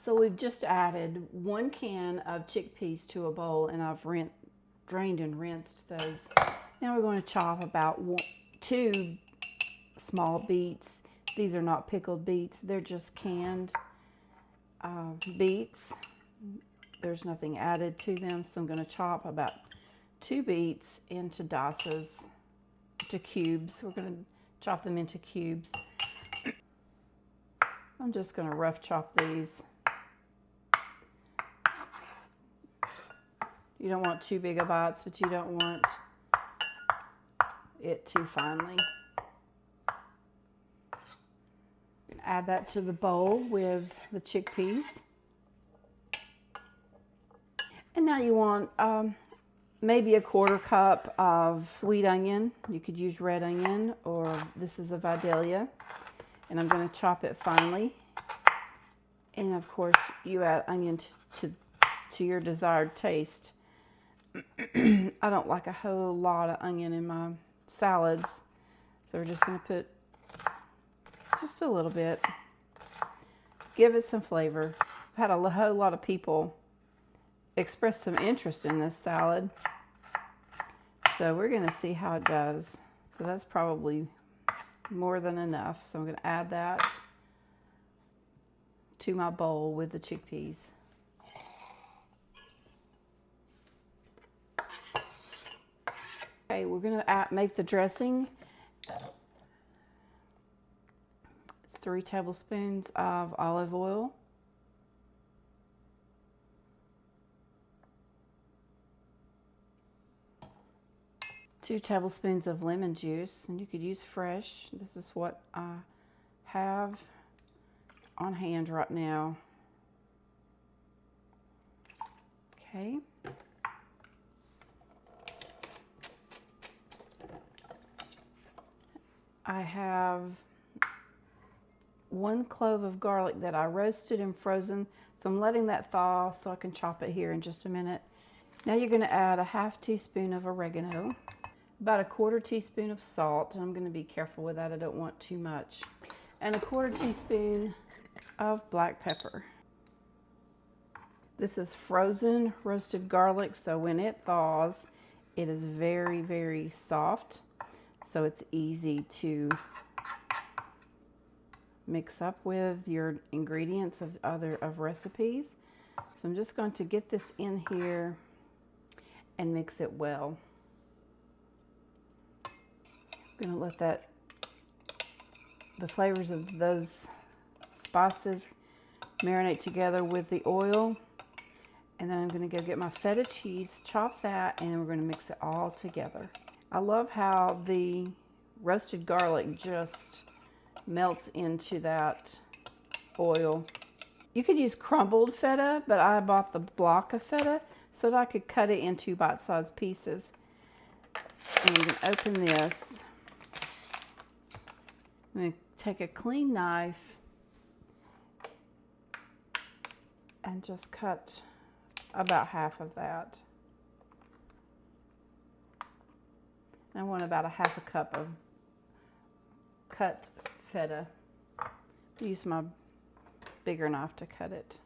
So we've just added 1 can of chickpeas to a bowl, and I've drained and rinsed those. Now we're going to chop about 2 small beets. These are not pickled beets, they're just canned beets. There's nothing added to them, so I'm going to chop about 2 beets into dices, to cubes. We're going to chop them into cubes. I'm just going to rough chop these. You don't want too big of bites, but you don't want it too finely. Add that to the bowl with the chickpeas. And now you want maybe 1/4 cup of sweet onion. You could use red onion, or this is a Vidalia. And I'm going to chop it finely. And of course, you add onion to your desired taste. I don't like a whole lot of onion in my salads, so we're just going to put just a little bit. Give it some flavor. I've had a whole lot of people express some interest in this salad, so we're going to see how it does. So that's probably more than enough, so I'm going to add that to my bowl with the chickpeas. Okay, we're going to make the dressing. It's 3 tablespoons of olive oil, 2 tablespoons of lemon juice, and you could use fresh. This is what I have on hand right now. Okay. I have 1 clove of garlic that I roasted and frozen, so I'm letting that thaw so I can chop it here in just a minute. Now you're going to add a 1/2 teaspoon of oregano, about a 1/4 teaspoon of salt, and I'm going to be careful with that, I don't want too much, and a 1/4 teaspoon of black pepper. This is frozen roasted garlic, so when it thaws, it is very, very soft. So it's easy to mix up with your ingredients of recipes. So I'm just going to get this in here and mix it well. I'm going to let the flavors of those spices marinate together with the oil. And then I'm going to go get my feta cheese, chop that, and we're going to mix it all together. I love how the roasted garlic just melts into that oil. You could use crumbled feta, but I bought the block of feta so that I could cut it into bite-sized pieces. And you can open this. I'm going to take a clean knife and just cut about half of that. I want about a 1/2 cup of cut feta. Use my bigger knife to cut it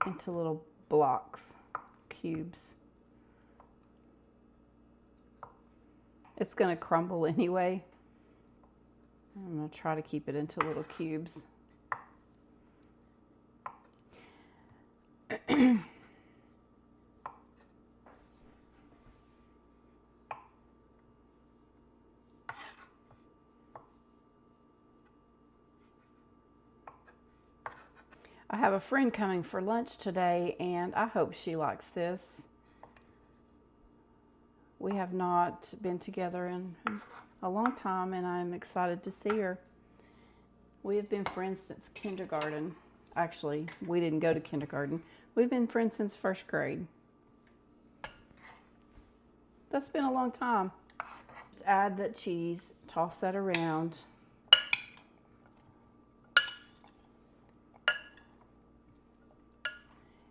into little blocks, cubes. It's going to crumble anyway. I'm going to try to keep it into little cubes. I have a friend coming for lunch today, and I hope she likes this. We have not been together in a long time, and I'm excited to see her. We have been friends since kindergarten. Actually, we didn't go to kindergarten. We've been friends since 1st grade. That's been a long time. Just add that cheese, toss that around.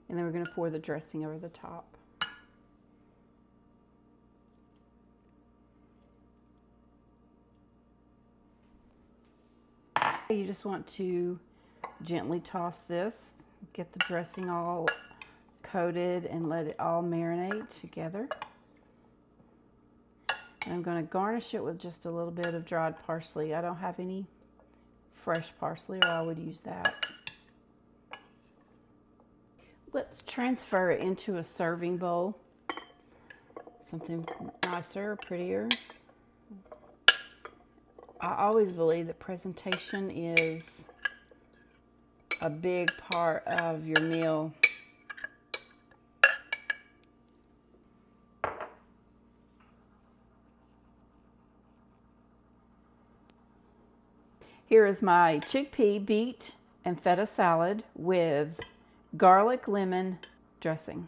And then we're going to pour the dressing over the top. You just want to gently toss this, get the dressing all coated, and let it all marinate together. And I'm going to garnish it with just a little bit of dried parsley. I don't have any fresh parsley, or I would use that. Let's transfer it into a serving bowl. Something nicer, prettier. I always believe that presentation is a big part of your meal. Here is my chickpea, beet, and feta salad with garlic lemon dressing.